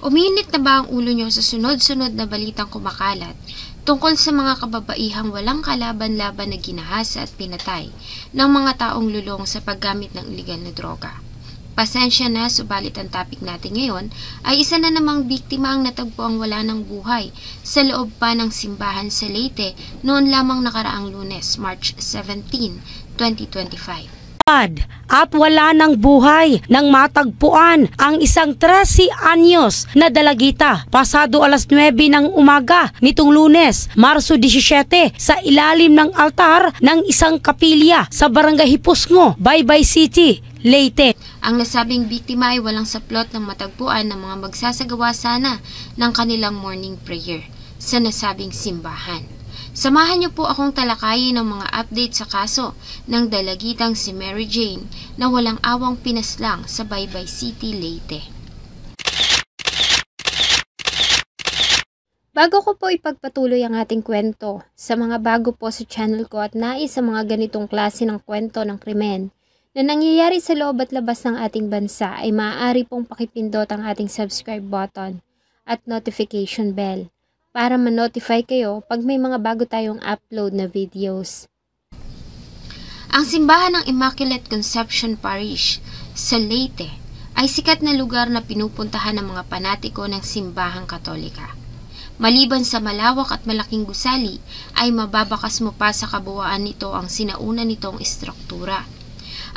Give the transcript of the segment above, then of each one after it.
Uminit na ba ang ulo nyo sa sunod-sunod na balitang kumakalat tungkol sa mga kababaihang walang kalaban-laban na ginahasa at pinatay ng mga taong lulong sa paggamit ng iligal na droga? Pasensya na, subalit ang topic natin ngayon ay isa na namang biktima ang natagpo ang wala ng buhay sa loob pa ng simbahan sa Leyte noon lamang nakaraang Lunes, March 17, 2025. At wala ng buhay nang matagpuan ang isang 13 anyos na dalagita pasado alas 9 ng umaga nitong Lunes, Marso 17 sa ilalim ng altar ng isang kapilya sa Barangay Hipusngo, Baybay City, Leyte. Ang nasabing biktima ay walang saplot ng matagpuan ng mga magsasagawa sana ng kanilang morning prayer sa nasabing simbahan. Samahan niyo po akong talakayin ng mga update sa kaso ng dalagitang si Mary Jane na walang awang pinaslang sa Baybay City, Leyte. Bago ko po ipagpatuloy ang ating kwento, sa mga bago po sa channel ko at nais sa mga ganitong klase ng kwento ng krimen na nangyayari sa loob at labas ng ating bansa ay maaari pong pakipindot ang ating subscribe button at notification bell para ma-notify kayo pag may mga bago tayong upload na videos. Ang simbahan ng Immaculate Conception Parish sa Leyte ay sikat na lugar na pinupuntahan ng mga panatiko ng simbahang Katolika. Maliban sa malawak at malaking gusali, ay mababakas mo pa sa kabuuan nito ang sinauna nitong istruktura.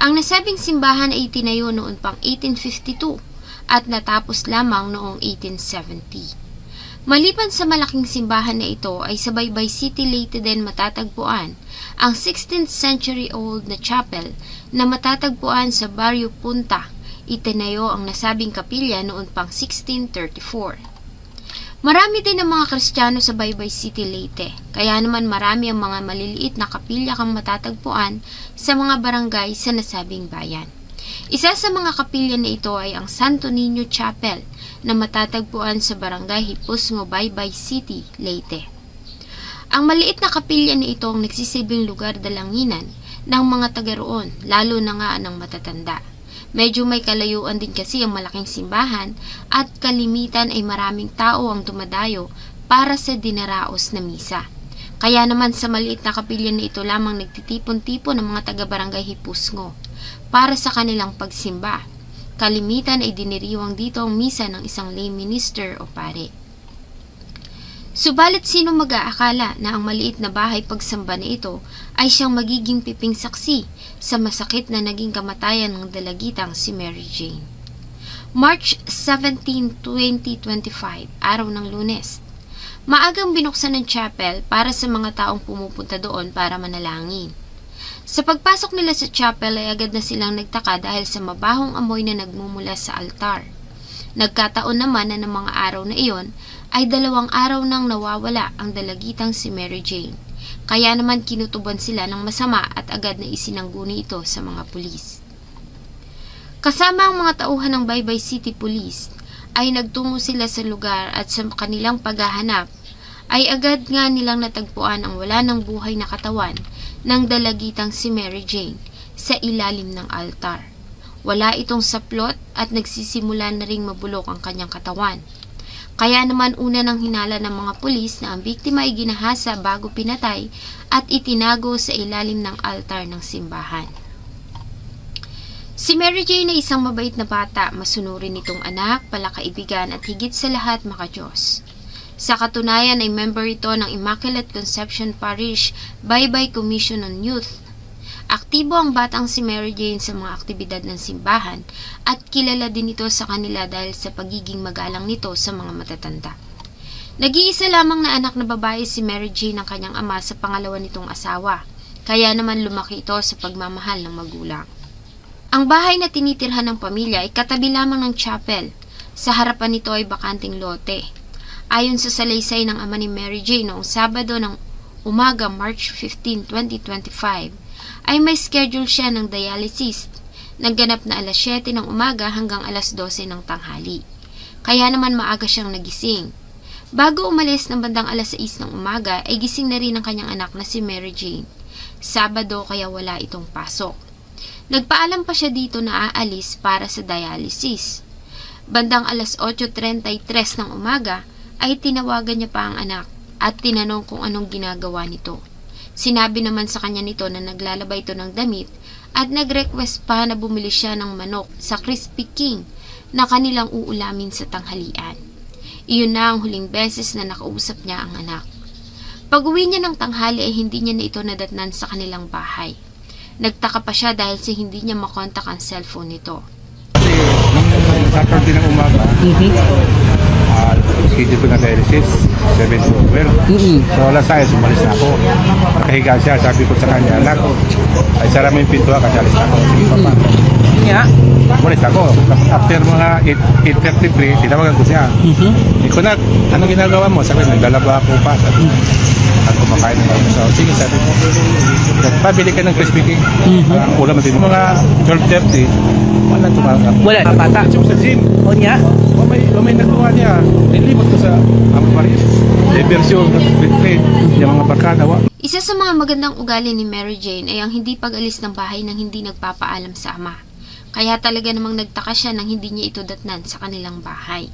Ang nasabing simbahan ay itinayo noon pang 1852 at natapos lamang noong 1870. Maliban sa malaking simbahan na ito ay sa Baybay City, Leyte din matatagpuan ang 16th century old na chapel na matatagpuan sa Barrio Punta. Itinayo ang nasabing kapilya noon pang 1634. Marami din ang mga Kristiyano sa Baybay City, Leyte, kaya naman marami ang mga maliliit na kapilya kang matatagpuan sa mga barangay sa nasabing bayan. Isa sa mga kapilya na ito ay ang Santo Niño Chapel na matatagpuan sa Barangay Hipusngo, Baybay City, Leyte. Ang maliit na kapilya na ito ang nagsisilbing lugar dalanginan ng mga taga roon, lalo na nga ng matatanda. Medyo may kalayuan din kasi ang malaking simbahan at kalimitan ay maraming tao ang dumadayo para sa dinaraos na misa. Kaya naman sa maliit na kapilya na ito lamang nagtitipon-tipon ng mga taga-barangay Hipusngo para sa kanilang pagsimba. Kalimitan ay diniriwang dito ang misa ng isang lay minister o pare. Subalit sino mag-aakala na ang maliit na bahay pagsamba na ito ay siyang magiging piping saksi sa masakit na naging kamatayan ng dalagitang si Mary Jane. March 17, 2025, araw ng Lunes. Maagang binuksan ng chapel para sa mga taong pumupunta doon para manalangin. Sa pagpasok nila sa chapel ay agad na silang nagtaka dahil sa mabahong amoy na nagmumula sa altar. Nagkataon naman na ng mga araw na iyon ay 2 araw nang nawawala ang dalagitang si Mary Jane. Kaya naman kinutuban sila ng masama at agad na isinangguni ito sa mga pulis. Kasama ang mga tauhan ng Baybay City Police ay nagtungo sila sa lugar at sa kanilang paghahanap ay agad nga nilang natagpuan ang wala ng buhay na katawan ng dalagitang si Mary Jane sa ilalim ng altar. Wala itong saplot at nagsisimula na ring mabulok ang kanyang katawan. Kaya naman una nang hinala ng mga pulis na ang biktima ay ginahasa bago pinatay at itinago sa ilalim ng altar ng simbahan. Si Mary Jane ay isang mabait na bata, masunurin nitong anak, palakaibigan at higit sa lahat makadiyos. Sa katunayan ay member ito ng Immaculate Conception Parish Baybay Commission on Youth. Aktibo ang batang si Mary Jane sa mga aktibidad ng simbahan at kilala din ito sa kanila dahil sa pagiging magalang nito sa mga matatanda. Nag-iisa lamang na anak na babae si Mary Jane ng kanyang ama sa pangalawa nitong asawa, kaya naman lumaki ito sa pagmamahal ng magulang. Ang bahay na tinitirhan ng pamilya ay katabi lamang ng chapel. Sa harapan nito ay bakanting lote. Ayon sa salaysay ng ama ni Mary Jane noong Sabado ng umaga, March 15, 2025, ay may schedule siya ng dialysis. Nagganap na alas 7 ng umaga hanggang alas 12 ng tanghali. Kaya naman maaga siyang nagising. Bago umalis ng bandang alas 6 ng umaga ay gising na rin ang kanyang anak na si Mary Jane. Sabado kaya wala itong pasok. Nagpaalam pa siya dito na aalis para sa dialysis. Bandang alas 8:33 ng umaga ay tinawagan niya pa ang anak at tinanong kung anong ginagawa nito. Sinabi naman sa kanya nito na naglalaba ito ng damit at nag-request pa na bumili siya ng manok sa Crispy King na kanilang uulamin sa tanghalian. Iyon na ang huling beses na nakausap niya ang anak. Pag-uwi niya ng tanghali ay hindi niya na ito nadatnan sa kanilang bahay. Nagtaka pa siya dahil sa hindi niya makontak ang cellphone nito. Nung Saturday ng umaga, schedule ko na dialysis, 7 to 12. So alas 6, umalis na ako. Nakahiga siya, sabi ko sa kanya, anak, ay sara mo yung pinto kasi alis na ako. Sige papa. Umalis ako. After mga 8:33, tinawagan ko siya. Iko na, anong ginagawa mo? Sabi, naglalaba ako pa. Sabi, at kumakain na ako. So, sige, sabi ko, pabili ka ng Crispy King. Ulam natin. Mga 12:30, wala tumakap. Wala na bata. Sa gym. O niya? May nagawa niya. Nilibot ko sa Paris. Diversyon, trade, yung mga barkada. Isa sa mga magandang ugali ni Mary Jane ay ang hindi pag-alis ng bahay nang hindi nagpapaalam sa ama. Kaya talaga namang nagtaka siya nang hindi niya ito datnan sa kanilang bahay.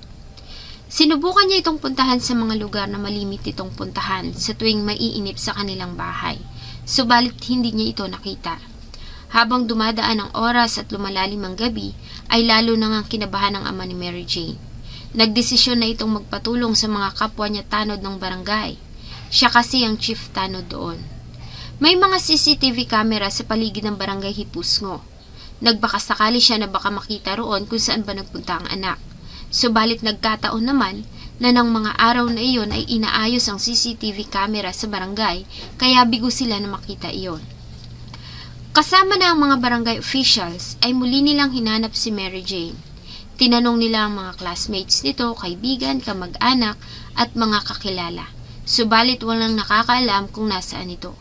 Sinubukan niya itong puntahan sa mga lugar na malimit itong puntahan sa tuwing maiinip sa kanilang bahay. Subalit hindi niya ito nakita. Habang dumadaan ang oras at lumalalim ang gabi, ay lalo nang kinabahan ng ama ni Mary Jane. Nagdesisyon na itong magpatulong sa mga kapwa niya tanod ng barangay. Siya kasi ang chief tanod doon. May mga CCTV camera sa paligid ng barangay Hipusngo. Nagbakasakali siya na baka makita roon kung saan ba nagpunta ang anak. Subalit nagkataon naman na ng mga araw na iyon ay inaayos ang CCTV camera sa barangay, kaya bigo sila na makita iyon. Kasama na ang mga barangay officials ay muli nilang hinanap si Mary Jane. Tinanong nila ang mga classmates nito, kaibigan, kamag-anak at mga kakilala. Subalit walang nakakaalam kung nasaan ito.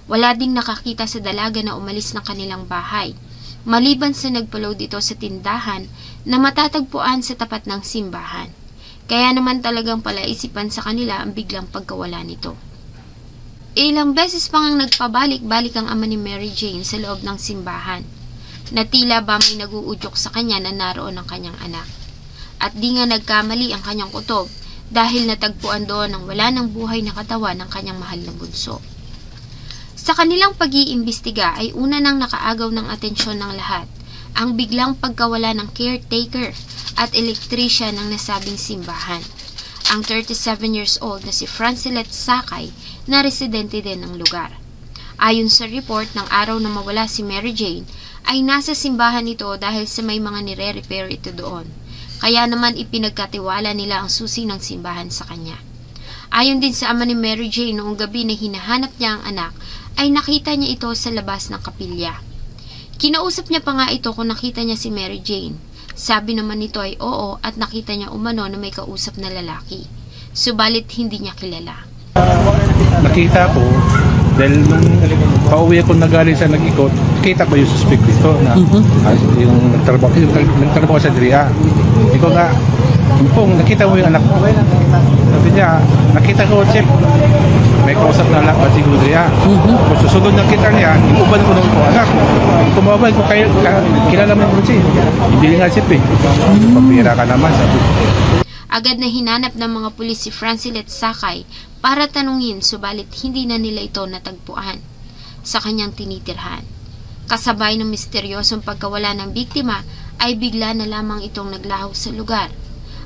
Wala ding nakakita sa dalaga na umalis ng kanilang bahay, maliban sa nagpa-load ito sa tindahan na matatagpuan sa tapat ng simbahan. Kaya naman talagang palaisipan sa kanila ang biglang pagkawala nito. Ilang beses pa ngang nagpabalik-balik ang ama ni Mary Jane sa loob ng simbahan, na tila ba may naguudyok sa kanya na naroon ang kanyang anak. At di nga nagkamali ang kanyang kutob dahil natagpuan doon ang wala ng buhay na katawan ng kanyang mahal na bunso. Sa kanilang pag-iimbestiga ay una nang nakaagaw ng atensyon ng lahat ang biglang pagkawala ng caretaker at elektrisyan ng nasabing simbahan, ang 37 years old na si Francilet Sakay na residente din ng lugar. Ayon sa report, ng araw na mawala si Mary Jane ay nasa simbahan ito dahil sa may mga nire-repair ito doon. Kaya naman ipinagkatiwala nila ang susi ng simbahan sa kanya. Ayon din sa ama ni Mary Jane, noong gabi na hinahanap niya ang anak, ay nakita niya ito sa labas ng kapilya. Kinausap niya pa nga ito kung nakita niya si Mary Jane. Sabi naman nito ay oo at nakita niya umano na may kausap na lalaki. Subalit hindi niya kilala. Nakita ko, dahil nung pauwi ako nagaling sa nag-ikot, kita ko yung suspect dito na yung nagtrabaho sa Dria. Ikaw nga, kung nakita mo yung anak ko, sabi niya, nakita ko, Chef, may kausap na anak at siguro Dria. Kung susunod na kita niya, iuban ko nung anak. Tumawag ko, kilala mo yung Chef. Hindi nga Chef eh. Papira ka naman, sabi. Agad na hinanap ng mga pulis si Francilet Sakay para tanungin, subalit hindi na nila ito natagpuan sa kanyang tinitirhan. Kasabay ng misteryosong pagkawala ng biktima ay bigla na lamang itong naglaho sa lugar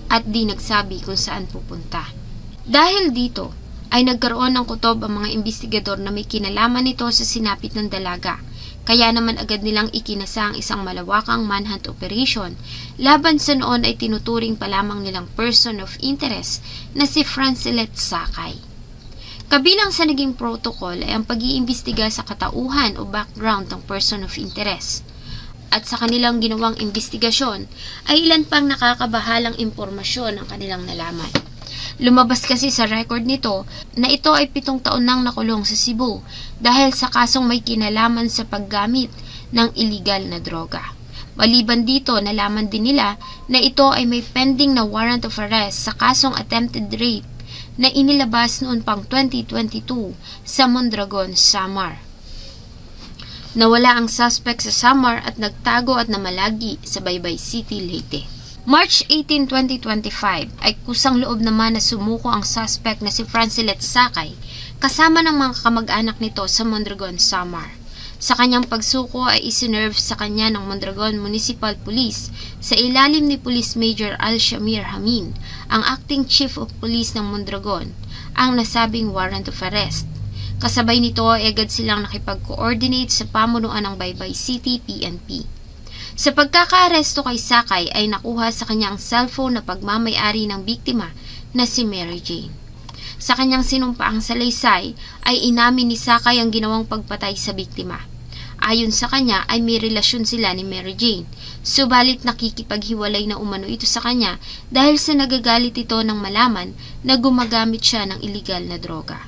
at di nagsabi kung saan pupunta. Dahil dito ay nagkaroon ng kutob ang mga investigador na may kinalaman nito sa sinapit ng dalaga. Kaya naman agad nilang ikinasa ang isang malawakang manhunt operation laban sa noon ay tinuturing pa lamang nilang person of interest na si Francilet Sakay. Kabilang sa naging protocol ay ang pag-iimbestiga sa katauhan o background ng person of interest. At sa kanilang ginawang investigasyon ay ilan pang nakakabahalang impormasyon ang kanilang nalaman. Lumabas kasi sa record nito na ito ay 7 taon nang nakulong sa Cebu dahil sa kasong may kinalaman sa paggamit ng illegal na droga. Maliban dito, nalaman din nila na ito ay may pending na warrant of arrest sa kasong attempted rape na inilabas noon pang 2022 sa Mondragon, Samar. Nawala ang suspect sa Samar at nagtago at namalagi sa Baybay City, Leyte. March 18, 2025 ay kusang loob naman na sumuko ang suspect na si Francilet Sakay kasama ng mga kamag-anak nito sa Mondragon, Samar. Sa kanyang pagsuko ay isinerve sa kanya ng Mondragon Municipal Police sa ilalim ni Police Major Al-Shamir Hamin, ang Acting Chief of Police ng Mondragon, ang nasabing warrant of arrest. Kasabay nito ay agad silang nakipag-coordinate sa pamunuan ng Baybay City PNP. Sa pagkakaaresto kay Sakay ay nakuha sa kanya ang cellphone na pagmamay-ari ng biktima na si Mary Jane. Sa kanyang sinumpaang salaysay ay inamin ni Sakay ang ginawang pagpatay sa biktima. Ayon sa kanya ay may relasyon sila ni Mary Jane, subalit nakikipaghiwalay na umano ito sa kanya dahil sa nagagalit ito nang malaman na gumagamit siya ng iligal na droga.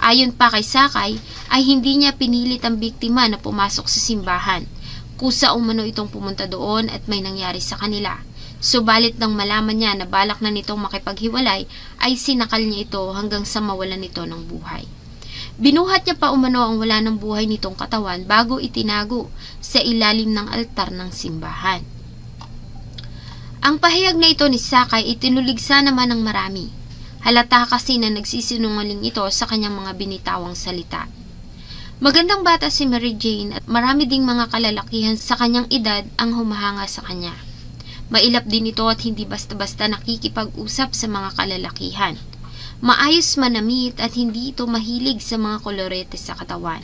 Ayon pa kay Sakay ay hindi niya pinilit ang biktima na pumasok sa simbahan. Kusa umano itong pumunta doon at may nangyari sa kanila. Subalit nang malaman niya na balak na nitong makipaghiwalay ay sinakal niya ito hanggang sa mawalan nito ng buhay. Binuhat niya pa umano ang wala ng buhay nitong katawan bago itinago sa ilalim ng altar ng simbahan. Ang pahayag na ito ni Sakay itinuligsa naman ng marami. Halata kasi na nagsisinungaling ito sa kanyang mga binitawang salita. Magandang bata si Mary Jane at marami ding mga kalalakihan sa kanyang edad ang humahanga sa kanya. Mailap din ito at hindi basta-basta nakikipag-usap sa mga kalalakihan. Maayos manamit at hindi ito mahilig sa mga kolorete sa katawan.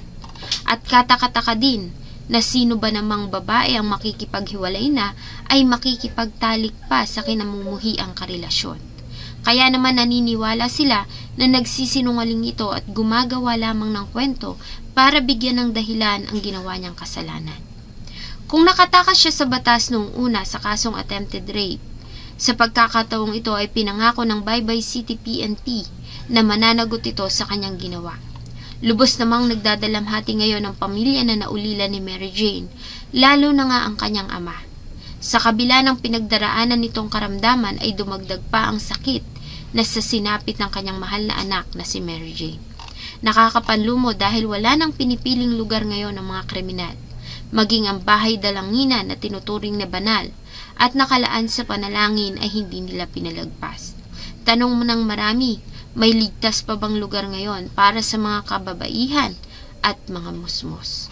At katakataka din na sino ba namang babae ang makikipaghiwalay na ay makikipagtalik pa sa kinamumuhiang karelasyon. Kaya naman naniniwala sila na nagsisinungaling ito at gumagawa lamang ng kwento para bigyan ng dahilan ang ginawa niyang kasalanan. Kung nakatakas siya sa batas noong una sa kasong attempted rape, sa pagkakataong ito ay pinangako ng Baybay City PNP na mananagot ito sa kanyang ginawa. Lubos namang nagdadalamhati ngayon ang pamilya na naulila ni Mary Jane, lalo na nga ang kanyang ama. Sa kabila ng pinagdaraanan nitong karamdaman ay dumagdag pa ang sakit na sa sinapit ng kanyang mahal na anak na si Mary Jane. Nakakapanlumo dahil wala nang pinipiling lugar ngayon ng mga kriminal, maging ang bahay dalanginan na tinuturing na banal at nakalaan sa panalangin ay hindi nila pinalagpas. Tanong mo ng marami, may ligtas pa bang lugar ngayon para sa mga kababaihan at mga musmos?